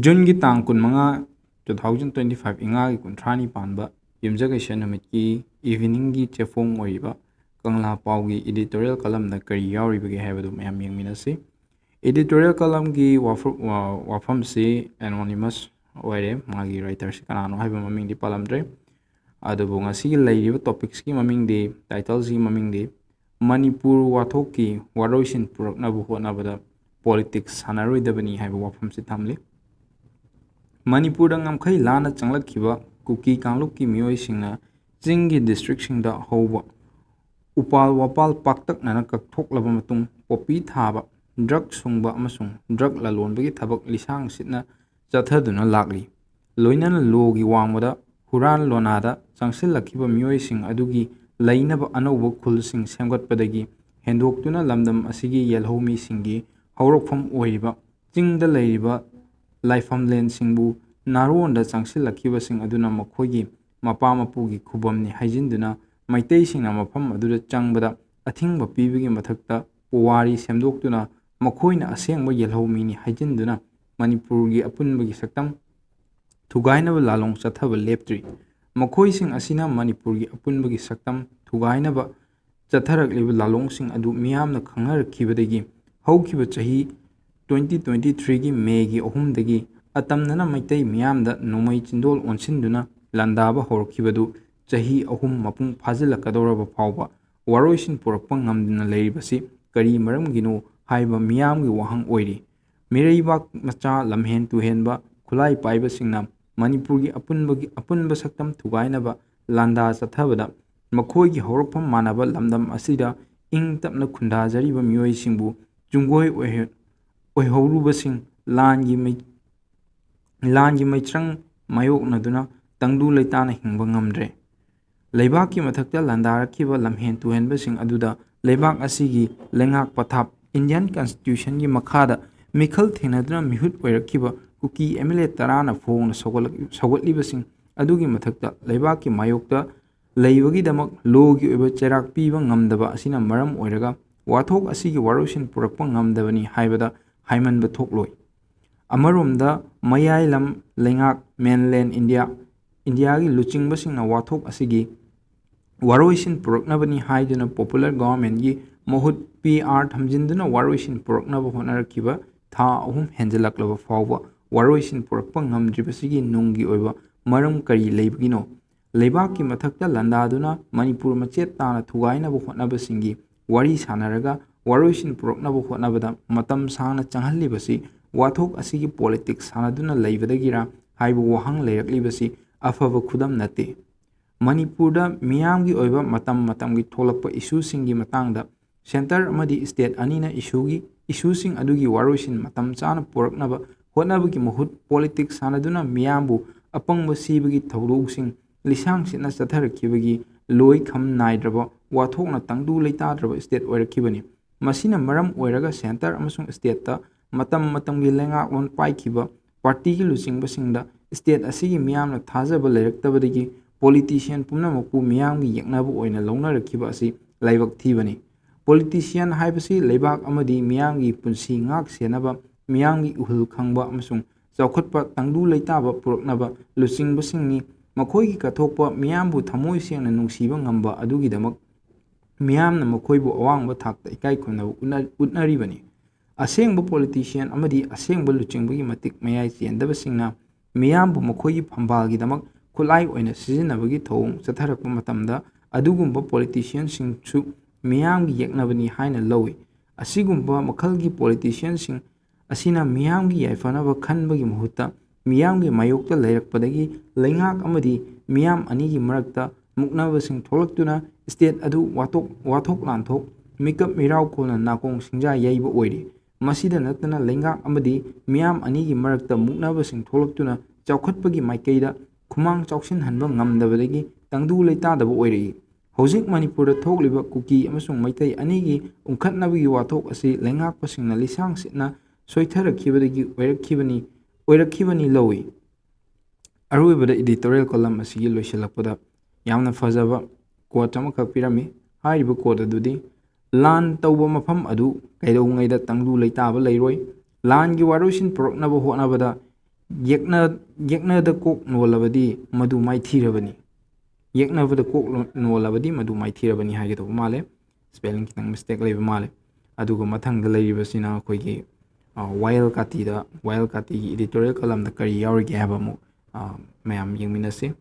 ꯖꯨꯟꯒꯤ ꯇꯥꯡ 15, 2025 ꯏꯉꯥꯒꯤ 30ꯅꯤ ꯄꯥꯟꯕ ꯌꯨꯝꯖꯀꯩꯁ ꯅꯨꯃꯤꯠꯀꯤ ꯏꯚꯤꯅꯤꯡꯒꯤ ꯆꯦꯐꯣꯡ ꯑꯣꯏꯔꯤꯕ ꯀꯪꯂꯥ ꯄꯥꯎꯒꯤ ꯏꯗꯤꯇꯣꯔꯤꯌꯦꯜ ꯀꯂꯝꯗ ꯀꯔꯤ ꯌꯥꯎꯔꯤꯕꯒꯦ ꯍꯥꯏꯕꯗꯨ ꯃꯌꯥꯝ ꯌꯦꯡꯃꯤꯟꯅꯁꯤ꯫ ꯏꯗꯤꯇꯣꯔꯤꯌꯦꯜ ꯀꯂꯝꯒꯤ ꯋꯥꯐꯝꯁꯤ ꯑꯦꯅꯣꯅꯤꯃꯁ ꯑꯣꯏꯔꯦ, ꯃꯥꯒꯤ ꯔꯥꯏꯇꯔꯁꯤ ꯀꯅꯥꯅꯣ ꯍꯥꯏꯕ ꯃꯃꯤꯡꯗꯤ ꯄꯜꯂꯝꯗ꯭ꯔꯦ꯫ ꯑꯗꯨꯕꯨ ꯉꯁꯤꯒꯤ ꯂꯩꯔꯤꯕ ꯇꯣꯄꯤꯛꯁꯀꯤ ꯃꯃꯤꯡꯗꯤ, ꯇꯥꯏꯇꯜꯁꯤꯒꯤ ꯃꯃꯤꯡꯗꯤ ꯃꯅꯤꯄꯨꯔ ꯋꯥꯊꯣꯛꯀꯤ ꯋꯥꯔꯣꯏꯁꯤꯟ ꯄꯨꯔꯛꯅꯕ ꯍꯣꯠꯅꯕꯗ ꯄꯣꯂꯤꯇꯤꯛꯁ ꯁꯥꯟꯅꯔꯣꯏꯗꯕꯅꯤ ꯍꯥꯏꯕ ꯋꯥꯐꯝꯁꯤ ꯊꯝꯂꯤ꯫ ꯃꯅꯤꯄꯨꯔꯗ ꯉꯝꯈꯩ ꯂꯥꯟꯅ ꯆꯪꯂꯛꯈꯤꯕ ꯀꯨꯀꯤ ꯀꯥꯡꯂꯨꯞꯀꯤ ꯃꯤꯑꯣꯏꯁꯤꯡꯅ ꯆꯤꯡꯒꯤ ꯗꯤꯁꯇ꯭ꯔꯤꯛꯁꯤꯡꯗ ꯍꯧꯕ ꯎꯄꯥꯜ ꯋꯥꯄꯥꯜ ꯄꯥꯛꯇꯛꯅꯅ ꯀꯛꯊꯣꯛꯂꯕ ꯃꯇꯨꯡ ꯄꯣꯄꯤ ꯊꯥꯕ, ꯗ꯭ꯔꯒ ꯁꯨꯡꯕ ꯑꯃꯁꯨꯡ ꯗ꯭ꯔꯒ ꯂꯂꯣꯟꯕꯒꯤ ꯊꯕꯛ ꯂꯤꯁꯥꯡ ꯁꯤꯠꯅ ꯆꯠꯊꯗꯨꯅ ꯂꯥꯛꯂꯤ꯫ ꯂꯣꯏꯅꯅ ꯂꯣꯒꯤ ꯋꯥꯡꯃꯗ ꯍꯨꯔꯥꯟ ꯂꯣꯅꯥꯗ ꯆꯪꯁꯤꯜꯂꯛꯈꯤꯕ ꯃꯤꯑꯣꯏꯁꯤꯡ ꯑꯗꯨꯒꯤ ꯂꯩꯅꯕ ꯑꯅꯧꯕ ꯈꯨꯜꯁꯤꯡ ꯁꯦꯝꯒꯠꯄꯗꯒꯤ ꯍꯦꯟꯗꯣꯛꯇꯨꯅ ꯂꯝꯗꯝ ꯑꯁꯤꯒꯤ ꯌꯦꯜꯍꯧꯃꯤꯁꯤꯡꯒꯤ ꯍꯧꯔꯛꯐꯝ ꯑꯣꯏꯔꯤꯕ ꯆꯤꯡꯗ ꯂꯩꯔꯤꯕ ꯂꯥꯏꯐꯝꯂꯦꯟꯁꯤꯡꯕꯨ ꯅꯥꯔꯣꯟꯗ ꯆꯪꯁꯤꯜꯂꯛꯈꯤꯕꯁꯤꯡ ꯑꯗꯨꯅ ꯃꯈꯣꯏꯒꯤ ꯃꯄꯥ ꯃꯄꯨꯒꯤ ꯈꯨꯕꯝꯅꯤ ꯍꯥꯏꯖꯤꯟꯗꯨꯅ ꯃꯩꯇꯩꯁꯤꯡꯅ ꯃꯐꯝ ꯑꯗꯨꯗ ꯆꯪꯕꯗ ꯑꯊꯤꯡꯕ ꯄꯤꯕꯒꯤ ꯃꯊꯛꯇ ꯄꯨꯋꯥꯔꯤ ꯁꯦꯝꯗꯣꯛꯇꯨꯅ ꯃꯈꯣꯏꯅ ꯑꯁꯦꯡꯕ ꯌꯦꯜꯍꯧꯃꯤꯅꯤ ꯍꯥꯏꯖꯤꯟꯗꯨꯅ ꯃꯅꯤꯄꯨꯔꯒꯤ ꯑꯄꯨꯟꯕꯒꯤ ꯁꯛꯇꯝ ꯊꯨꯒꯥꯏꯅꯕ ꯂꯥꯂꯣꯡ ꯆꯠꯊꯕ ꯂꯦꯞꯇ꯭ꯔꯤ꯫ ꯃꯈꯣꯏꯁꯤꯡ ꯑꯁꯤꯅ ꯃꯅꯤꯄꯨꯔꯒꯤ ꯑꯄꯨꯟꯕꯒꯤ ꯁꯛꯇꯝ ꯊꯨꯒꯥꯏꯅꯕ ꯆꯠꯊꯔꯛꯂꯤꯕ ꯂꯥꯂꯣꯡꯁꯤꯡ ꯑꯗꯨ ꯃꯤꯌꯥꯝꯅ ꯈꯪꯅꯔꯛꯈꯤꯕꯗꯒꯤ ꯍꯧꯈꯤꯕ ꯆꯍꯤ 2023ꯒꯤ ꯃꯦꯒꯤ 3 ꯑꯇꯝꯅꯅ ꯃꯩꯇꯩ ꯃꯤꯌꯥꯝꯗ ꯅꯣꯡꯃꯩ ꯆꯤꯟꯗꯣꯜ ꯑꯣꯟꯁꯤꯟꯗꯨꯅ ꯂꯥꯟꯗꯥꯕ ꯍꯧꯔꯛꯈꯤꯕꯗꯨ ꯆꯍꯤ 3 ꯃꯄꯨꯡ ꯐꯥꯖꯤꯜꯂꯛꯀꯗꯧꯔꯕ ꯐꯥꯎꯕ ꯋꯥꯔꯣꯏꯁꯤꯟ ꯄꯨꯔꯛꯄ ꯉꯝꯗꯨꯅ ꯂꯩꯔꯤꯕꯁꯤ ꯀꯔꯤ ꯃꯔꯝꯒꯤꯅꯣ ꯍꯥꯏꯕ ꯃꯤꯌꯥꯝꯒꯤ ꯋꯥꯍꯪ ꯑꯣꯏꯔꯤ꯫ ꯃꯤꯔꯩꯕꯥꯛ ꯃꯆꯥ ꯂꯝꯍꯦꯟ ꯇꯨꯍꯦꯟꯕ ꯈꯨꯠꯂꯥꯏ ꯄꯥꯏꯕꯁꯤꯡꯅ ꯃꯅꯤꯄꯨꯔꯒꯤ ꯑꯄꯨꯟꯕ ꯁꯛꯇꯝ ꯊꯨꯒꯥꯏꯅꯕ ꯂꯥꯟꯗꯥ ꯆꯠꯊꯕꯗ ꯃꯈꯣꯏꯒꯤ ꯍꯧꯔꯛꯐꯝ ꯃꯥꯟꯅꯕ ꯂꯝꯗꯝ ꯑꯁꯤꯗ ꯏꯪ ꯇꯞꯅ ꯈꯨꯟꯗꯥꯖꯔꯤꯕ ꯃꯤꯑꯣꯏꯁꯤꯡꯕꯨ ꯆꯨꯡꯒꯣꯏ ꯑꯣꯏꯍꯧꯔꯨꯕꯁꯤꯡ ꯂꯥꯟꯒꯤ ꯃꯩꯇ꯭ꯔꯪ ꯃꯥꯌꯣꯛꯅꯗꯨꯅ ꯇꯪꯗꯨ ꯂꯩꯇꯥꯅ ꯍꯤꯡꯕ ꯉꯝꯗ꯭ꯔꯦ꯫ ꯂꯩꯕꯥꯛꯀꯤ ꯃꯊꯛꯇ ꯂꯥꯟꯗꯥꯔꯛꯈꯤꯕ ꯂꯝꯍꯦꯟ ꯇꯨꯍꯦꯟꯕꯁꯤꯡ ꯑꯗꯨꯗ ꯂꯩꯕꯥꯛ ꯑꯁꯤꯒꯤ ꯂꯩꯉꯥꯛ ꯄꯊꯥꯞ ꯏꯟꯗꯤꯌꯟ ꯀꯟꯁꯇꯤꯇ꯭ꯌꯨꯁꯟꯒꯤ ꯃꯈꯥꯗ ꯃꯤꯈꯜ ꯊꯦꯡꯅꯗꯨꯅ ꯃꯤꯍꯨꯠ ꯑꯣꯏꯔꯛꯈꯤꯕ ꯀꯨꯀꯤ MLA 10ꯅ ꯐꯣꯡꯅ ꯁꯧꯒꯠꯂꯤꯕꯁꯤꯡ ꯑꯗꯨꯒꯤ ꯃꯊꯛꯇ ꯂꯩꯕꯥꯛꯀꯤ ꯃꯥꯌꯣꯛꯇ ꯂꯩꯕꯒꯤꯗꯃꯛ ꯂꯣꯒꯤ ꯑꯣꯏꯕ ꯆꯩꯔꯥꯛ ꯄꯤꯕ ꯉꯝꯗꯕ ꯑꯁꯤꯅ ꯃꯔꯝ ꯑꯣꯏꯔꯒ ꯋꯥꯊꯣꯛ ꯑꯁꯤꯒꯤ ꯋꯥꯔꯣꯏꯁꯤꯟ ꯄꯨꯔꯛꯄ ꯉꯝꯗꯕꯅꯤ ꯍꯥꯏꯕꯗ ꯍꯥꯏꯃꯟꯕ ꯊꯣꯛꯂꯣꯏ꯫ ꯑꯃꯔꯣꯝꯗ ꯃꯌꯥꯏꯂꯝ ꯂꯩꯉꯥꯛ ꯃꯦꯟꯂꯦꯟ ꯏꯟꯗꯤꯌꯥꯒꯤ ꯂꯨꯆꯤꯡꯕꯁꯤꯡꯅ ꯋꯥꯊꯣꯛ ꯑꯁꯤꯒꯤ ꯋꯥꯔꯣꯏꯁꯤꯟ ꯄꯨꯔꯛꯅꯕꯅꯤ ꯍꯥꯏꯗꯨꯅ ꯄꯣꯄꯨꯂꯔ ꯒꯚꯔꯟꯃꯦꯟꯠꯒꯤ ꯃꯍꯨꯠ PR ꯊꯝꯖꯤꯟꯗꯨꯅ ꯋꯥꯔꯣꯏꯁꯤꯟ ꯄꯨꯔꯛꯅꯕ ꯍꯣꯠꯅꯔꯛꯈꯤꯕ ꯊꯥ 3 ꯍꯦꯟꯖꯜꯂꯛꯂꯕ ꯐꯥꯎꯕ ꯋꯥꯔꯣꯏꯁꯤꯟ ꯄꯨꯔꯛꯄ ꯉꯝꯗ꯭ꯔꯤꯕꯁꯤꯒꯤ ꯅꯨꯡꯒꯤ ꯑꯣꯏꯕ ꯃꯔꯝ ꯀꯔꯤ ꯂꯩꯕꯒꯤꯅꯣ? ꯂꯩꯕꯥꯛꯀꯤ ꯃꯊꯛꯇ ꯂꯥꯟꯗꯥꯗꯨꯅ ꯃꯅꯤꯄꯨꯔ ꯃꯆꯦꯠ ꯇꯥꯅ ꯊꯨꯒꯥꯏꯅꯕ ꯍꯣꯠꯅꯕꯁꯤꯡꯒꯤ ꯋꯥꯔꯤ ꯁꯥꯅꯔꯒ ꯋꯥꯔꯣꯏꯁꯤꯟ ꯄꯨꯔꯛꯅꯕ ꯍꯣꯠꯅꯕꯗ ꯃꯇꯝ ꯁꯥꯡꯅ ꯆꯪꯍꯜꯂꯤꯕꯁꯤ ꯋꯥꯊꯣꯛ ꯑꯁꯤꯒꯤ ꯄꯣꯂꯤꯇꯤꯛꯁ ꯁꯥꯟꯅꯗꯨꯅ ꯂꯩꯕꯗꯒꯤꯔꯥ ꯍꯥꯏꯕ ꯋꯥꯍꯪ ꯂꯩꯔꯛꯂꯤꯕꯁꯤ ꯑꯐꯕ ꯈꯨꯗꯝ ꯅꯠꯇꯦ꯫ ꯃꯅꯤꯄꯨꯔꯗ ꯃꯤꯌꯥꯝꯒꯤ ꯑꯣꯏꯕ ꯃꯇꯝ ꯃꯇꯝꯒꯤ ꯊꯣꯛꯂꯛꯄ ꯏꯁꯨꯁꯤꯡꯒꯤ ꯃꯇꯥꯡꯗ ꯁꯦꯟꯇꯔ ꯑꯃꯗꯤ ꯁ꯭ꯇꯦꯠ ꯑꯅꯤꯅ ꯏꯁꯨꯁꯤꯡ ꯑꯗꯨꯒꯤ ꯋꯥꯔꯣꯏꯁꯤꯟ ꯃꯇꯝ ꯆꯥꯅ ꯄꯨꯔꯛꯅꯕ ꯍꯣꯠꯅꯕꯒꯤ ꯃꯍꯨꯠ ꯄꯣꯂꯤꯇꯤꯛꯁ ꯁꯥꯟꯅꯗꯨꯅ ꯃꯤꯌꯥꯝꯕꯨ ꯑꯄꯪꯕ ꯁꯤꯕꯒꯤ ꯊꯧꯗꯣꯛꯁꯤꯡ ꯂꯤꯁꯥꯡ ꯁꯤꯠꯅ ꯆꯠꯊꯔꯛꯈꯤꯕꯒꯤ ꯂꯣꯏ ꯈꯝ ꯅꯥꯏꯗ꯭ꯔꯕ ꯋꯥꯊꯣꯛꯅ ꯇꯪꯗꯨ ꯂꯩꯇꯥꯗ꯭ꯔꯕ ꯁ꯭ꯇꯦꯠ ꯑꯣꯏꯔꯛꯈꯤꯕꯅꯤ꯫ ꯃꯁꯤꯅ ꯃꯔꯝ ꯑꯣꯏꯔꯒ ꯁꯦꯟꯇꯔ ꯑꯃꯁꯨꯡ ꯁ꯭ꯇꯦꯠꯇ ꯃꯇꯝ ꯃꯇꯝꯒꯤ ꯂꯩꯉꯥꯛꯂꯣꯟ ꯄꯥꯏꯈꯤꯕ ꯄꯥꯔꯇꯤꯒꯤ ꯂꯨꯆꯤꯡꯕꯁꯤꯡꯗ ꯁ꯭ꯇꯦꯠ ꯑꯁꯤꯒꯤ ꯃꯤꯌꯥꯝꯅ ꯊꯥꯖꯕ ꯂꯩꯔꯛꯇꯕꯗꯒꯤ ꯄꯣꯂꯤꯇꯤꯁꯤꯌꯟ ꯄꯨꯝꯅꯃꯛꯄꯨ ꯃꯤꯌꯥꯝꯒꯤ ꯌꯦꯛꯅꯕ ꯑꯣꯏꯅ ꯂꯧꯅꯔꯛꯈꯤꯕ ꯑꯁꯤ ꯂꯥꯏꯕꯛ ꯊꯤꯕꯅꯤ꯫ ꯄꯣꯂꯤꯇꯤꯁꯤꯌꯟ ꯍꯥꯏꯕꯁꯤ ꯂꯩꯕꯥꯛ ꯑꯃꯗꯤ ꯃꯤꯌꯥꯝꯒꯤ ꯄꯨꯟꯁꯤ ꯉꯥꯛ ꯁꯦꯟꯅꯕ, ꯃꯤꯌꯥꯝꯒꯤ ꯏꯍꯨꯜ ꯈꯪꯕ ꯑꯃꯁꯨꯡ ꯆꯥꯎꯈꯠꯄ ꯇꯪꯗꯨ ꯂꯩꯇꯥꯕ ꯄꯨꯔꯛꯅꯕ ꯂꯨꯆꯤꯡꯕꯁꯤꯡꯅꯤ꯫ ꯃꯈꯣꯏꯒꯤ ꯀꯠꯊꯣꯛꯄ ꯃꯤꯌꯥꯝꯕꯨ ꯊꯃꯣꯏ ꯁꯦꯡꯅ ꯅꯨꯡꯁꯤꯕ ꯉꯝꯕ ꯑꯗꯨꯒꯤꯗꯃꯛ ꯃꯤꯌꯥꯝꯅ ꯃꯈꯣꯏꯕꯨ ꯑꯋꯥꯡꯕ ꯊꯥꯛꯇ ꯏꯀꯥꯏ ꯈꯨꯝꯅꯕ ꯎꯠꯅꯔꯤꯕꯅꯤ꯫ ꯑꯁꯦꯡꯕ ꯄꯣꯂꯤꯇꯤꯁꯤꯌꯟ ꯑꯃꯗꯤ ꯑꯁꯦꯡꯕ ꯂꯨꯆꯤꯡꯕꯒꯤ ꯃꯇꯤꯛ ꯃꯌꯥꯏ ꯆꯦꯟꯗꯕꯁꯤꯡꯅ ꯃꯤꯌꯥꯝꯕꯨ ꯃꯈꯣꯏꯒꯤ ꯐꯝꯕꯥꯜꯒꯤꯗꯃꯛ ꯈꯨꯠꯂꯥꯏ ꯑꯣꯏꯅ ꯁꯤꯖꯤꯟꯅꯕꯒꯤ ꯊꯧꯑꯣꯡ ꯆꯠꯊꯔꯛꯄ ꯃꯇꯝꯗ ꯑꯗꯨꯒꯨꯝꯕ ꯄꯣꯂꯤꯇꯤꯁꯤꯌꯟꯁꯤꯡꯁꯨ ꯃꯤꯌꯥꯝꯒꯤ ꯌꯦꯛꯅꯕꯅꯤ ꯍꯥꯏꯅ ꯂꯧꯏ꯫ ꯑꯁꯤꯒꯨꯝꯕ ꯃꯈꯜꯒꯤ ꯄꯣꯂꯤꯇꯤꯁꯤꯌꯟꯁꯤꯡ ꯑꯁꯤꯅ ꯃꯤꯌꯥꯝꯒꯤ ꯌꯥꯏꯐꯅꯕ ꯈꯟꯕꯒꯤ ꯃꯍꯨꯠꯇ ꯃꯤꯌꯥꯝꯒꯤ ꯃꯥꯌꯣꯛꯇ ꯂꯩꯔꯛꯄꯗꯒꯤ ꯂꯩꯉꯥꯛ ꯑꯃꯗꯤ ꯃꯤꯌꯥꯝ ꯑꯅꯤꯒꯤ ꯃꯔꯛꯇ ꯃꯨꯛꯅꯕꯁꯤꯡ ꯊꯣꯛꯂꯛꯇꯨꯅ ꯁ꯭ꯇꯦꯠ ꯑꯗꯨ ꯋꯥꯊꯣꯛ ꯂꯥꯟꯊꯣꯛ, ꯃꯤꯀꯞ ꯃꯤꯔꯥꯎꯈꯣꯜꯅ ꯅꯥꯀꯣꯡ ꯁꯤꯡꯖꯥ ꯌꯩꯕ ꯑꯣꯏꯔꯤ꯫ ꯃꯁꯤꯗ ꯅꯠꯇꯅ ꯂꯩꯉꯥꯛ ꯑꯃꯗꯤ ꯃꯤꯌꯥꯝ ꯑꯅꯤꯒꯤ ꯃꯔꯛꯇ ꯃꯨꯛꯅꯕꯁꯤꯡ ꯊꯣꯛꯂꯛꯇꯨꯅ ꯆꯥꯎꯈꯠꯄꯒꯤ ꯃꯥꯏꯀꯩꯗ ꯈꯨꯃꯥꯡ ꯆꯥꯎꯁꯤꯟꯍꯟꯕ ꯉꯝꯗꯕꯗꯒꯤ ꯇꯪꯗꯨ ꯂꯩꯇꯥꯗꯕ ꯑꯣꯏꯔꯛꯏ꯫ ꯍꯧꯖꯤꯛ ꯃꯅꯤꯄꯨꯔꯗ ꯊꯣꯛꯂꯤꯕ ꯀꯨꯀꯤ ꯑꯃꯁꯨꯡ ꯃꯩꯇꯩ ꯑꯅꯤꯒꯤ ꯎꯪꯈꯠꯅꯕꯒꯤ ꯋꯥꯊꯣꯛ ꯑꯁꯤ ꯂꯩꯉꯥꯛꯄꯁꯤꯡꯅ ꯂꯤꯁꯥꯡ ꯁꯤꯠꯅ ꯁꯣꯏꯊꯔꯛꯈꯤꯕꯗꯒꯤ ꯑꯣꯏꯔꯛꯈꯤꯕꯅꯤ ꯂꯧꯏ꯫ ꯑꯔꯣꯏꯕꯗ ꯏꯗꯤꯇꯣꯔꯤꯌꯦꯜ ꯀꯣꯂꯝ ꯑꯁꯤꯒꯤ ꯂꯣꯏꯁꯤꯜꯂꯛꯄꯗ ꯌꯥꯝꯅ ꯐꯖꯕ ꯀꯣꯠ ꯑꯃꯈꯛ ꯄꯤꯔꯝꯃꯤ꯫ ꯍꯥꯏꯔꯤꯕ ꯀꯣꯠ ꯑꯗꯨꯗꯤ ꯂꯥꯟ ꯇꯧꯕ ꯃꯐꯝ ꯑꯗꯨ ꯀꯩꯗꯧꯉꯩꯗ ꯇꯪꯗꯨ ꯂꯩꯇꯥꯕ ꯂꯩꯔꯣꯏ꯫ ꯂꯥꯟꯒꯤ ꯋꯥꯔꯣꯏꯁꯤꯟ ꯄꯨꯔꯛꯅꯕ ꯍꯣꯠꯅꯕꯗ ꯌꯦꯛꯅꯗ ꯀꯣꯛ ꯅꯣꯜꯂꯕꯗꯤ ꯃꯗꯨ ꯃꯥꯏꯊꯤꯔꯕꯅꯤ ꯌꯦꯛꯅꯕꯗ ꯀꯣꯛ ꯅꯣꯜꯂꯕꯗꯤ ꯃꯗꯨ ꯃꯥꯏꯊꯤꯔꯕꯅꯤ ꯍꯥꯏꯒꯗꯧꯕ ꯃꯥꯜꯂꯦ ꯁ꯭ꯄꯦꯂꯤꯡ ꯈꯤꯇꯪ ꯃꯤꯁꯇꯦꯛ ꯂꯩꯕ ꯃꯥꯜꯂꯦ ꯑꯗꯨꯒ ꯃꯊꯪꯗ ꯂꯩꯔꯤꯕꯁꯤꯅ ꯑꯩꯈꯣꯏꯒꯤ ꯋꯥꯌꯦꯜ ꯀꯥꯇꯤꯒꯤ ꯏꯗꯤꯇꯣꯔꯤꯌꯦꯜ ꯀꯂꯝꯗ ꯀꯔꯤ ꯌꯥꯎꯔꯤꯒꯦ ꯍꯥꯏꯕ ꯑꯃꯨꯛ ꯃꯌꯥꯝ ꯌꯦꯡꯃꯤꯟꯅꯁꯤ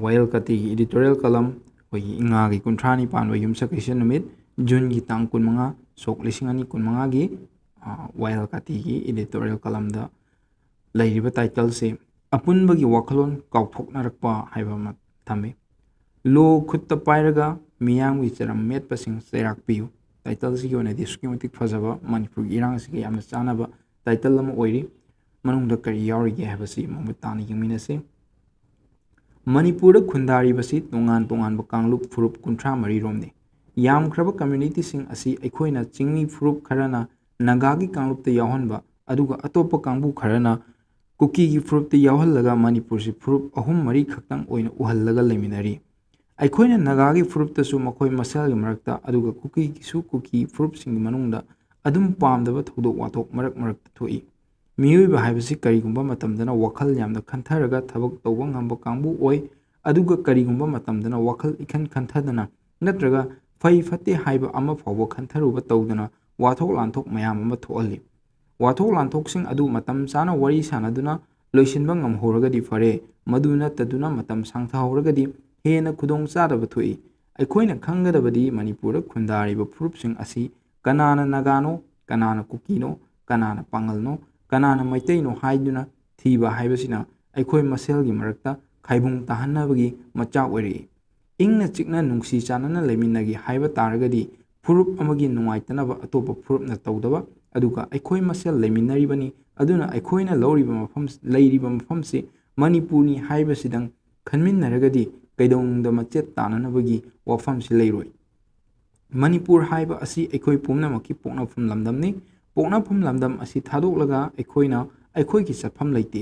ꯋꯥꯌꯦꯜ ꯀꯥꯇꯤꯒꯤ ꯏꯗꯤꯇꯣꯔꯤꯌꯦꯜ ꯀꯂꯝ ꯑꯩꯈꯣꯏꯒꯤ ꯏꯉꯥꯒꯤ 30ꯅꯤ ꯄꯥꯟꯕ ꯌꯨꯝꯁꯀꯩꯁ ꯅꯨꯃꯤꯠ ꯖꯨꯟꯒꯤ ꯇꯥꯡ 15 ꯁꯣꯛ 2015ꯒꯤ ꯋꯥꯌꯦꯜ ꯀꯥꯇꯤꯒꯤ ꯏꯗꯤꯇꯣꯔꯤꯌꯦꯜ ꯀꯂꯝꯗ ꯂꯩꯔꯤꯕ ꯇꯥꯏꯇꯜꯁꯤ ꯑꯄꯨꯟꯕꯒꯤ ꯋꯥꯈꯜꯂꯣꯟ ꯀꯥꯎꯊꯣꯛꯅꯔꯛꯄ ꯍꯥꯏꯕ ꯑꯃ ꯊꯝꯃꯤ ꯂꯣ ꯈꯨꯠꯇ ꯄꯥꯏꯔꯒ ꯃꯤꯌꯥꯝꯒꯤ ꯆꯔꯝ ꯃꯦꯠꯄꯁꯤꯡ ꯆꯩꯔꯥꯛ ꯄꯤꯌꯨ ꯇꯥꯏꯇꯜꯁꯤꯒꯤ ꯑꯣꯏꯅꯗꯤ ꯑꯁꯨꯛꯀꯤ ꯃꯇꯤꯛ ꯐꯖꯕ ꯃꯅꯤꯄꯨꯔꯒꯤ ꯏꯔꯥꯡꯁꯤꯒ ꯌꯥꯝꯅ ꯆꯥꯟꯅꯕ ꯇꯥꯏꯇꯜ ꯑꯃ ꯑꯣꯏꯔꯤ ꯃꯅꯨꯡꯗ ꯀꯔꯤ ꯌꯥꯎꯔꯤꯒꯦ ꯍꯥꯏꯕꯁꯤ ꯃꯃꯨꯠ ꯇꯥꯅ ꯌꯦꯡꯃꯤꯟꯅꯁꯤ ꯃꯅꯤꯄꯨꯔꯗ ꯈꯨꯟꯗꯥꯔꯤꯕꯁꯤ ꯇꯣꯉꯥꯟ ꯇꯣꯉꯥꯟꯕ ꯀꯥꯡꯂꯨꯞ ꯐꯨꯔꯨꯞ 33 ꯔꯣꯝꯅꯤ ꯌꯥꯝꯈ꯭ꯔꯕ ꯀꯝꯃ꯭ꯌꯨꯅꯤꯇꯤꯁꯤꯡ ꯑꯁꯤ ꯑꯩꯈꯣꯏꯅ ꯆꯤꯡꯃꯤ ꯐꯨꯔꯨꯞ ꯈꯔꯅ ꯅꯥꯒꯥꯒꯤ ꯀꯥꯡꯂꯨꯞꯇ ꯌꯥꯎꯍꯟꯕ ꯑꯗꯨꯒ ꯑꯇꯣꯞꯄ ꯀꯥꯡꯕꯨ ꯈꯔꯅ ꯀꯨꯀꯤꯒꯤ ꯐꯨꯔꯨꯞꯇ ꯌꯥꯎꯍꯜꯂꯒ ꯃꯅꯤꯄꯨꯔꯁꯤ ꯐꯨꯔꯨꯞ 3-4 ꯈꯛꯇꯪ ꯑꯣꯏꯅ ꯎꯍꯜꯂꯒ ꯂꯩꯃꯤꯟꯅꯔꯤ ꯑꯩꯈꯣꯏꯅ ꯅꯥꯒꯥꯒꯤ ꯐꯨꯔꯨꯞꯇꯁꯨ ꯃꯈꯣꯏ ꯃꯁꯦꯜꯒꯤ ꯃꯔꯛꯇ ꯑꯗꯨꯒ ꯀꯨꯀꯤꯒꯤꯁꯨ ꯀꯨꯀꯤ ꯐꯨꯔꯨꯞꯁꯤꯡꯒꯤ ꯃꯅꯨꯡꯗ ꯑꯗꯨꯝ ꯄꯥꯝꯗꯕ ꯊꯧꯗꯣꯛ ꯋꯥꯊꯣꯛ ꯃꯔꯛꯇ ꯊꯣꯛꯏ ꯃꯤꯑꯣꯏꯕ ꯍꯥꯏꯕꯁꯤ ꯀꯔꯤꯒꯨꯝꯕ ꯃꯇꯝꯗꯅ ꯋꯥꯈꯜ ꯌꯥꯝꯅ ꯈꯟꯊꯔꯒ ꯊꯕꯛ ꯇꯧꯕ ꯉꯝꯕ ꯀꯥꯡꯕꯨ ꯑꯣꯏ ꯑꯗꯨꯒ ꯀꯔꯤꯒꯨꯝꯕ ꯃꯇꯝꯗꯅ ꯋꯥꯈꯜ ꯏꯈꯟ ꯈꯟꯊꯗꯅ ꯅꯠꯇ꯭ꯔꯒ ꯐꯩ ꯐꯠꯇꯦ ꯍꯥꯏꯕ ꯑꯃ ꯐꯥꯎꯕ ꯈꯟꯊꯔꯨꯕ ꯇꯧꯗꯅ ꯋꯥꯊꯣꯛ ꯂꯥꯟꯊꯣꯛ ꯃꯌꯥꯝ ꯑꯃ ꯊꯣꯛꯍꯜꯂꯤ ꯋꯥꯊꯣꯛ ꯂꯥꯟꯊꯣꯛꯁꯤꯡ ꯑꯗꯨ ꯃꯇꯝ ꯆꯥꯅ ꯋꯥꯔꯤ ꯁꯥꯟꯅꯗꯨꯅ ꯂꯣꯏꯁꯤꯟꯕ ꯉꯝꯍꯧꯔꯒꯗꯤ ꯐꯔꯦ ꯃꯗꯨ ꯅꯠꯇꯗꯨꯅ ꯃꯇꯝ ꯁꯥꯡꯊꯍꯧꯔꯒꯗꯤ ꯍꯦꯟꯅ ꯈꯨꯗꯣꯡꯆꯥꯗꯕ ꯊꯣꯛꯏ ꯑꯩꯈꯣꯏꯅ ꯈꯪꯒꯗꯕꯗꯤ ꯃꯅꯤꯄꯨꯔꯗ ꯈꯨꯟꯗꯥꯔꯤꯕ ꯐꯨꯔꯨꯞꯁꯤꯡ ꯑꯁꯤ ꯀꯅꯥꯅ ꯅꯥꯒꯥꯅꯣ ꯀꯅꯥꯅ ꯀꯨꯀꯤꯅꯣ ꯀꯅꯥꯅ ꯄꯥꯡꯒꯜꯅꯣ ꯀꯅꯥꯅ ꯃꯩꯇꯩꯅꯣ ꯍꯥꯏꯗꯨꯅ ꯊꯤꯕ ꯍꯥꯏꯕꯁꯤꯅ ꯑꯩꯈꯣই ꯃꯁꯦꯜꯒꯤ ꯃꯔꯛꯇ ꯈꯥꯏꯕꯨꯡ ꯇꯥꯍꯟꯅꯕꯒꯤ ꯃꯆꯥꯛ ꯑꯣꯏꯔꯛꯏ ꯏꯪꯅ ꯆꯤꯛꯅ ꯅꯨꯡꯁꯤ ꯆꯥꯟꯅꯅ ꯂꯩꯃꯤꯟꯅꯒꯦ ꯍꯥꯏꯕ ꯇꯥꯔꯒꯗꯤ ꯐꯨꯔꯨꯞ ꯑꯃꯒꯤ ꯅꯨꯡꯉꯥꯏꯇꯅꯕ ꯑꯇꯣꯞꯄ ꯐꯨꯔꯨꯞꯅ ꯇꯧꯗꯕ ꯑꯗꯨꯒ ꯑꯩꯈꯣই ꯃꯁꯦꯜ ꯂꯩꯃꯤꯟꯅꯔꯤꯕꯅꯤ ꯑꯗꯨꯅ ꯑꯩꯈꯣꯏꯅ ꯂꯩꯔꯤꯕ ꯃꯐꯝꯁꯤ ꯃꯅꯤꯄꯨꯔꯅꯤ ꯍꯥꯏꯕꯁꯤꯗꯪ ꯈꯟꯃꯤꯟꯅꯔꯒꯗꯤ ꯀꯩꯗꯧꯅꯨꯡꯗ ꯃꯆꯦꯠ ꯇꯥꯅꯅꯕꯒꯤ ꯋꯥꯐꯝꯁꯤ ꯂꯩꯔꯣꯏ ꯃꯅꯤꯄꯨꯔ ꯍꯥꯏꯕ ꯑꯁꯤ ꯑꯩꯈꯣꯏ ꯄꯨꯝꯅꯃꯛꯀꯤ ꯄꯣꯛꯅꯐꯝ ꯂꯝꯗꯝꯅꯤ ꯄꯣꯛꯅꯐꯝ ꯂꯝꯗꯝ ꯑꯁꯤ ꯊꯥꯗꯣꯛꯂꯒ ꯑꯩꯈꯣꯏꯅ ꯑꯩꯈꯣꯏꯒꯤ ꯆꯠꯐꯝ ꯂꯩꯇꯦ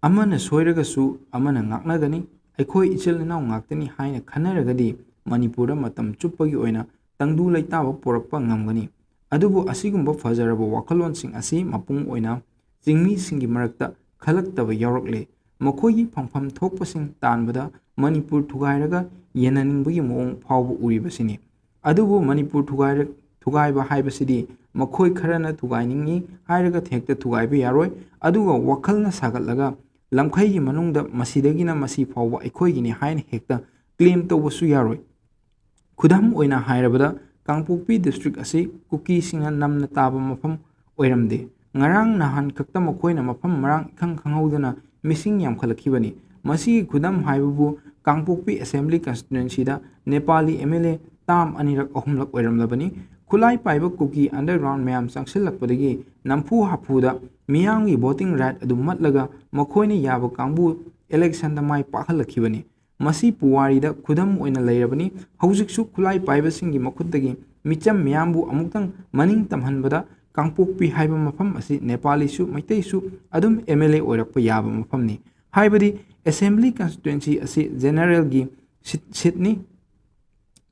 ꯑꯃꯅ ꯁꯣꯏꯔꯒꯁꯨ ꯑꯃꯅ ꯉꯥꯛꯅꯒꯅꯤ ꯑꯩꯈꯣꯏ ꯏꯆꯤꯜ ꯏꯅꯥꯎ ꯉꯥꯛꯇꯅꯤ ꯍꯥꯏꯅ ꯈꯟꯅꯔꯒꯗꯤ ꯃꯅꯤꯄꯨꯔꯗ ꯃꯇꯝ ꯆꯨꯞꯄꯒꯤ ꯑꯣꯏꯅ ꯇꯪꯗꯨ ꯂꯩꯇꯥꯕ ꯄꯣꯔꯛꯄ ꯉꯝꯒꯅꯤ ꯑꯗꯨꯕꯨ ꯑꯁꯤꯒꯨꯝꯕ ꯐꯖꯔꯕ ꯋꯥꯈꯜꯂꯣꯟꯁꯤꯡ ꯑꯁꯤ ꯃꯄꯨꯡ ꯑꯣꯏꯅ ꯆꯤꯡꯃꯤꯁꯤꯡꯒꯤ ꯃꯔꯛꯇ ꯈꯜꯂꯛꯇꯕ ꯌꯥꯎꯔꯛꯂꯦ ꯃꯈꯣꯏꯒꯤ ꯐꯪꯐꯝ ꯊꯣꯛꯄꯁꯤꯡ ꯇꯥꯟꯕꯗ ꯃꯅꯤꯄꯨꯔ ꯊꯨꯒꯥꯏꯔꯒ ꯌꯦꯟꯅꯅꯤꯡꯕꯒꯤ ꯃꯑꯣꯡ ꯐꯥꯎꯕ ꯎꯔꯤꯕꯁꯤꯅꯤ ꯑꯗꯨꯕꯨ ꯃꯅꯤꯄꯨꯔ ꯊꯨꯒꯥꯏꯕ ꯍꯥꯏꯕꯁꯤꯗꯤ ꯃꯈꯣꯏ ꯈꯔꯅ ꯊꯨꯒꯥꯏꯅꯤꯡꯉꯤ ꯍꯥꯏꯔꯒ ꯍꯦꯛꯇ ꯊꯨꯒꯥꯏꯕ ꯌꯥꯔꯣꯏ ꯑꯗꯨꯒ ꯋꯥꯈꯜꯅ ꯁꯥꯒꯠꯂꯒ ꯂꯝꯈꯩꯒꯤ ꯃꯅꯨꯡꯗ ꯃꯁꯤꯗꯒꯤꯅ ꯃꯁꯤ ꯐꯥꯎꯕ ꯑꯩꯈꯣꯏꯒꯤꯅꯤ ꯍꯥꯏꯅ ꯍꯦꯛꯇ ꯀ꯭ꯂꯦꯝ ꯇꯧꯕꯁꯨ ꯌꯥꯔꯣꯏ ꯈꯨꯗꯝ ꯑꯣꯏꯅ ꯍꯥꯏꯔꯕꯗ ꯀꯥꯡꯄꯣꯛꯄꯤ ꯗꯤꯁꯇ꯭ꯔꯤꯛ ꯑꯁꯤ ꯀꯨꯀꯤꯁꯤꯡꯅ ꯅꯝꯅ ꯇꯥꯕ ꯃꯐꯝ ꯑꯣꯏꯔꯝꯗꯦ ꯉꯔꯥꯡ ꯅꯍꯥꯟ ꯈꯛꯇ ꯃꯈꯣꯏꯅ ꯃꯐꯝ ꯃꯔꯥꯡ ꯏꯈꯪ ꯈꯪꯍꯧꯗꯅ ꯃꯤꯁꯤꯡ ꯌꯥꯝꯈꯠꯂꯛꯈꯤꯕꯅꯤ ꯃꯁꯤꯒꯤ ꯈꯨꯗꯝ ꯍꯥꯏꯕꯕꯨ ꯀꯥꯡꯄꯣꯛꯄꯤ ꯑꯦꯁꯦꯝꯕ꯭ꯂꯤ ꯀꯟꯁꯇꯤꯇ꯭ꯌꯨꯟꯁꯤꯗ ꯅꯦꯄꯥꯂꯤ MLA ꯇꯥꯝ 2-3 ꯑꯣꯏꯔꯝꯂꯕꯅꯤ ꯈꯨꯠꯂꯥꯏ ꯄꯥꯏꯕ ꯀꯨꯀꯤ ꯑꯟꯗꯔꯒ꯭ꯔꯥꯎꯟ ꯃꯌꯥꯝ ꯆꯪꯁꯤꯜꯂꯛꯄꯗꯒꯤ ꯅꯝꯐꯨ ꯍꯥꯐꯨꯗ ꯃꯤꯌꯥꯝꯒꯤ ꯚꯣꯇꯤꯡ ꯔꯥꯏꯠ ꯑꯗꯨ ꯃꯠꯂꯒ ꯃꯈꯣꯏꯅ ꯌꯥꯕ ꯀꯥꯡꯕꯨ ꯏꯂꯦꯛꯁꯟꯗ ꯃꯥꯏ ꯄꯥꯛꯍꯜꯂꯛꯈꯤꯕꯅꯤ ꯃꯁꯤ ꯄꯨꯋꯥꯔꯤꯗ ꯈꯨꯗꯝ ꯑꯣꯏꯅ ꯂꯩꯔꯕꯅꯤ ꯍꯧꯖꯤꯛꯁꯨ ꯈꯨꯠꯂꯥꯏ ꯄꯥꯏꯕꯁꯤꯡꯒꯤ ꯃꯈꯨꯠꯇꯒꯤ ꯃꯤꯆꯝ ꯃꯤꯌꯥꯝꯕꯨ ꯑꯃꯨꯛꯇꯪ ꯃꯅꯤꯡ ꯇꯝꯍꯟꯕꯗ ꯀꯥꯡꯄꯣꯛꯄꯤ ꯍꯥꯏꯕ ꯃꯐꯝ ꯑꯁꯤ ꯅꯦꯄꯥꯂꯤꯁꯨ ꯃꯩꯇꯩꯁꯨ ꯑꯗꯨꯝ MLA ꯑꯣꯏꯔꯛꯄ ꯌꯥꯕ ꯃꯐꯝꯅꯤ ꯍꯥꯏꯕꯗꯤ ꯑꯦꯁꯦꯝꯕ꯭ꯂꯤ ꯀꯟꯁꯇꯤꯇ꯭ꯌꯨꯟꯁꯤ ꯑꯁꯤ ꯖꯦꯅꯔꯦꯜꯒꯤ ꯁꯤꯠꯅꯤ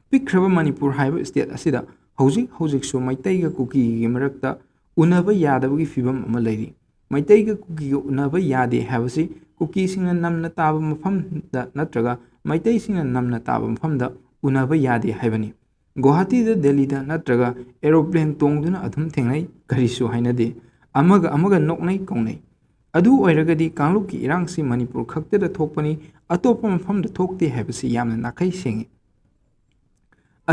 ꯄꯤꯛꯈ꯭ꯔꯕ ꯃꯅꯤꯄꯨꯔ ꯍꯥꯏꯕ ꯁ꯭ꯇꯦꯠ ꯑꯁꯤꯗ ꯍꯧꯖꯤꯛꯁꯨ ꯃꯩꯇꯩꯒ ꯀꯨꯀꯤꯒꯤ ꯃꯔꯛꯇ ꯎꯅꯕ ꯌꯥꯗꯕꯒꯤ ꯐꯤꯕꯝ ꯑꯃ ꯂꯩꯔꯤ ꯃꯩꯇꯩꯒ ꯀꯨꯀꯤꯒ ꯎꯅꯕ ꯌꯥꯗꯦ ꯍꯥꯏꯕꯁꯤ ꯀꯨꯀꯤꯁꯤꯡꯅ ꯅꯝꯅ ꯇꯥꯕ ꯃꯐꯝꯗ ꯅꯠꯇ꯭ꯔꯒ ꯃꯩꯇꯩꯁꯤꯡꯅ ꯅꯝꯅ ꯇꯥꯕ ꯃꯐꯝꯗ ꯎꯅꯕ ꯌꯥꯗꯦ ꯍꯥꯏꯕꯅꯤ ꯒꯨꯋꯥꯍꯥꯇꯤꯗ ꯗꯦꯜꯂꯤꯗ ꯅꯠꯇ꯭ꯔꯒ ꯑꯦꯔꯣꯄ꯭ꯂꯦꯟ ꯇꯣꯡꯗꯨꯅ ꯑꯗꯨꯝ ꯊꯦꯡꯅꯩ ꯀꯔꯤꯁꯨ ꯍꯥꯏꯅꯗꯦ ꯑꯃꯒ ꯅꯣꯛꯅꯩ ꯀꯧꯅꯩ ꯑꯗꯨ ꯑꯣꯏꯔꯒꯗꯤ ꯀꯥꯡꯂꯨꯞꯀꯤ ꯏꯔꯥꯡꯁꯤ ꯃꯅꯤꯄꯨꯔ ꯈꯛꯇꯗ ꯊꯣꯛꯄꯅꯤ ꯑꯇꯣꯞꯄ ꯃꯐꯝꯗ ꯊꯣꯛꯇꯦ ꯍꯥꯏꯕꯁꯤ ꯌꯥꯝꯅ ꯅꯥꯈꯩ ꯁꯦꯡꯏ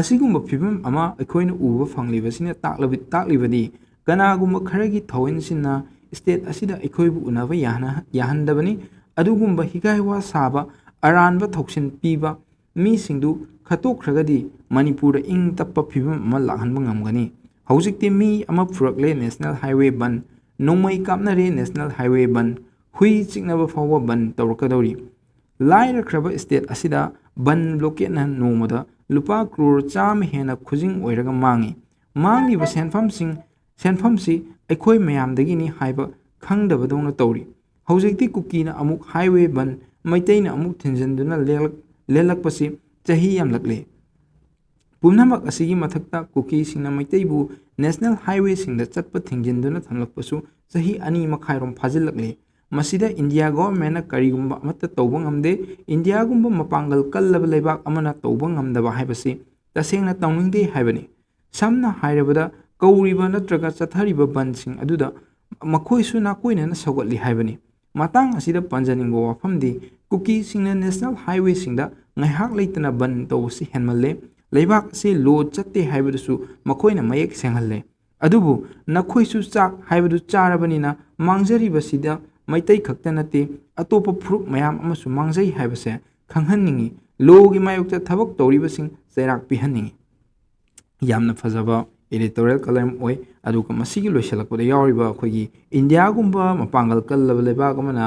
ꯑꯁꯤꯒꯨꯝꯕ ꯐꯤꯕꯝ ꯑꯃ ꯑꯩꯈꯣꯏꯅ ꯎꯕ ꯐꯪꯂꯤꯕꯁꯤꯅ ꯇꯥꯛꯂꯤꯕꯗꯤ ꯀꯅꯥꯒꯨꯝꯕ ꯈꯔꯒꯤ ꯊꯧꯑꯣꯏꯟꯁꯤꯡꯅ ꯁ꯭ꯇꯦꯠ ꯑꯁꯤꯗ ꯑꯩꯈꯣꯏꯕꯨ ꯎꯅꯕ ꯌꯥꯍꯟꯗꯕꯅꯤ ꯑꯗꯨꯒꯨꯝꯕ ꯍꯤꯒꯥꯏꯋꯥ ꯁꯥꯕ ꯑꯔꯥꯟꯕ ꯊꯧꯁꯤꯟ ꯄꯤꯕ ꯃꯤꯁꯤꯡꯗꯨ ꯈꯠꯇꯣꯛꯈ꯭ꯔꯒꯗꯤ ꯃꯅꯤꯄꯨꯔꯗ ꯏꯪ ꯇꯞꯄ ꯐꯤꯕꯝ ꯑꯃ ꯂꯥꯛꯍꯟꯕ ꯉꯝꯒꯅꯤ ꯍꯧꯖꯤꯛꯇꯤ ꯃꯤ ꯑꯃ ꯐꯨꯔꯛꯂꯦ ꯅꯦꯁꯅꯦꯜ ꯍꯥꯏꯋꯦ ꯕꯟ ꯅꯣꯡꯃꯩ ꯀꯥꯞꯅꯔꯦ ꯅꯦꯁꯅꯦꯜ ꯍꯥꯏꯋꯦ ꯕꯟ ꯍꯨꯏ ꯆꯤꯛꯅꯕ ꯐꯥꯎꯕ ꯕꯟ ꯇꯧꯔꯛꯀꯗꯧꯔꯤ ꯂꯥꯏꯔꯈ꯭ꯔꯕ ꯁ꯭ꯇꯦꯠ ꯑꯁꯤꯗ ꯕꯟ ꯕ꯭ꯂꯣꯀꯦꯠꯅ ꯅꯣꯡꯃꯗ ꯂꯨꯄꯥ ꯀ꯭ꯔꯣꯔ 100 ꯍꯦꯟꯅ ꯈꯨꯖꯤꯡ ꯑꯣꯏꯔꯒ ꯃꯥꯡꯂꯤꯕ ꯁꯦꯟꯐꯝꯁꯤ ꯑꯩꯈꯣꯏ ꯃꯌꯥꯝꯗꯒꯤꯅꯤ ꯍꯥꯏꯕ ꯈꯪꯗꯕꯗꯧꯅ ꯇꯧꯔꯤ ꯍꯧꯖꯤꯛꯇꯤ ꯀꯨꯀꯤꯅ ꯑꯃꯨꯛ ꯍꯥꯏꯋꯦ ꯕꯟ ꯃꯩꯇꯩꯅ ꯑꯃꯨꯛ ꯊꯤꯡꯖꯤꯟꯗꯨꯅ ꯂꯦꯜꯂꯛꯄꯁꯤ ꯆꯍꯤ ꯌꯥꯝꯂꯛꯂꯦ ꯄꯨꯝꯅꯃꯛ ꯑꯁꯤꯒꯤ ꯃꯊꯛꯇ ꯀꯨꯀꯤꯁꯤꯡꯅ ꯃꯩꯇꯩꯕꯨ ꯅꯦꯁꯅꯦꯜ ꯍꯥꯏꯋꯦꯁꯤꯡꯗ ꯆꯠꯄ ꯊꯤꯡꯖꯤꯟꯗꯨꯅ ꯊꯝꯂꯛꯄꯁꯨ ꯆꯍꯤ 2 ꯃꯈꯥꯏꯔꯣꯝ ꯐꯥꯖꯤꯜꯂꯛꯂꯤ꯫ ꯃꯁꯤꯗ ꯏꯟꯗꯤꯌꯥ ꯒꯣꯚꯔꯟꯃꯦꯟꯠꯅ ꯀꯔꯤꯒꯨꯝꯕ ꯑꯃꯠꯇ ꯇꯧꯕ ꯉꯝꯗꯦ꯫ ꯏꯟꯗꯤꯌꯥꯒꯨꯝꯕ ꯃꯄꯥꯡꯒꯜ ꯀꯜꯂꯕ ꯂꯩꯕꯥꯛ ꯑꯃꯅ ꯇꯧꯕ ꯉꯝꯗꯕ ꯍꯥꯏꯕꯁꯤ ꯇꯁꯦꯡꯅ ꯇꯧꯅꯤꯡꯗꯦ ꯍꯥꯏꯕꯅꯤ꯫ ꯁꯝꯅ ꯍꯥꯏꯔꯕꯗ ꯀꯧꯔꯤꯕ ꯅꯠꯇ꯭ꯔꯒ ꯆꯠꯊꯔꯤꯕ ꯕꯟꯁꯤꯡ ꯑꯗꯨꯗ ꯃꯈꯣꯏꯁꯨ ꯅꯥꯀꯣꯏꯅꯅ ꯁꯧꯒꯠꯂꯤ ꯍꯥꯏꯕꯅꯤ꯫ ꯃꯇꯥꯡ ꯑꯁꯤꯗ ꯄꯟꯖꯅꯤꯡꯕ ꯋꯥꯐꯝꯗꯤ ꯀꯨꯀꯤꯁꯤꯡꯅ ꯅꯦꯁꯅꯦꯜ ꯍꯥꯏꯋꯦꯁꯤꯡꯗ ꯉꯥꯏꯍꯥꯛ ꯂꯩꯇꯅ ꯕꯟ ꯇꯧꯕꯁꯤ ꯍꯦꯟꯃꯜꯂꯦ꯫ ꯂꯩꯕꯥꯛ ꯑꯁꯤ ꯂꯣ ꯆꯠꯇꯦ ꯍꯥꯏꯕꯗꯨꯁꯨ ꯃꯈꯣꯏꯅ ꯃꯌꯦꯛ ꯁꯦꯡꯍꯜꯂꯦ꯫ ꯑꯗꯨꯕꯨ ꯅꯈꯣꯏꯁꯨ ꯆꯥꯛ ꯍꯥꯏꯕꯗꯨ ꯆꯥꯔꯕꯅꯤꯅ ꯃꯥꯡꯖꯔꯤꯕꯁꯤꯗ ꯃꯩꯇꯩ ꯈꯛꯇ ꯅꯠꯇꯦ ꯑꯇꯣꯞꯄ ꯐꯨꯔꯨꯞ ꯃꯌꯥꯝ ꯑꯃꯁꯨ ꯃꯥꯡꯖꯩ ꯍꯥꯏꯕꯁꯦ ꯈꯪꯍꯟꯅꯤꯡꯉꯤ꯫ ꯂꯣꯒꯤ ꯃꯥꯌꯣꯛꯇ ꯊꯕꯛ ꯇꯧꯔꯤꯕꯁꯤꯡ ꯆꯩꯔꯥꯛ ꯄꯤꯍꯟꯅꯤꯡꯉꯤ꯫ ꯌꯥꯝꯅ ꯐꯖꯕ एडिटोरियल कलम ओय अदुगा मसीगी लोइसलकपदा यावरिबा अखोइगी इंडियागुम्बा मपांगल कल्लबा लेबाक अमना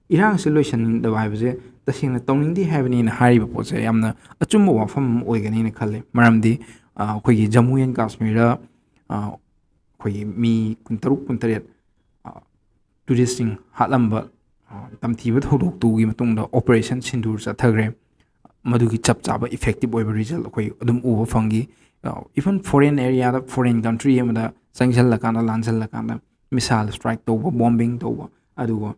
इरांगसे लोइसनदबा हाइबसे तसेंगना तौनिंगदे हाइबनिना हारिबा पोतसे यामना अचुम्बा वाफम ओइगनिना खल्ले मरमदि अखोइगी जम्मू एंड कश्मीर अखोइगी मी 63 टूरिस्टिंग हालंबा तमथीबा थौदोक्तुगी मतुंगदा ऑपरेशन सिंदूर चथग्रे मधुगी चप चाबा इफेक्टिव ओइबा रिजल्ट अखोइ अदुम उबा फंगी। Even foreign area foreign country अमदा चंगजल्लकाना लांजल्लकाना मिसाइल स्ट्राइक तौबा बॉम्बिंग तौबा अदुगा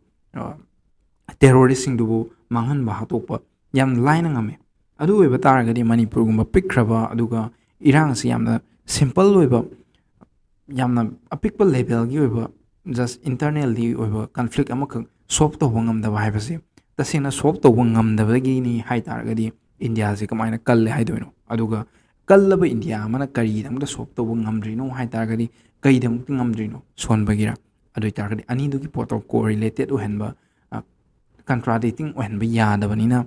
टेररिस्ट सिंगदुबु मांगहनबा हातोकपा याम लाइना ngame अदु ओइबा तारगदि मणिपुर गुम्बा पिक्खरबा अदुगा इरांग से यामना सिंपल ओइबा यामना अपिकपा लेवलगी ओइबा जस्ट इंटरनली ओइबा कॉन्फ्लिक्ट अमखक सॉल्व तौबा ngamdaba हाइबसे तसेना सॉल्व तौबा ngamdabagi हाइ तारगदि इंडिया से कमायना कल्ले हाइदोइनो अदुगा कल्लबा इंडिया अमना करीदमदा सॉल्व तौबा ngamdrino हाइ तारगदि कईदमक ngamdrino सोनबगिरा अदुइ तारगदि अनिदुगी पोतो कोरिलेटेड ओहनबा कंट्राडिक्टिंग ओहनबा यादबनिना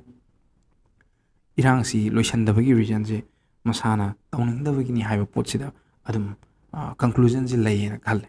इरांगसी लोइसनदबगी रीजन से मसाना तौनिंगदबगिनी हाइबा पोतसिदा अदुम कंक्लूजन से लैयेना खल्ले।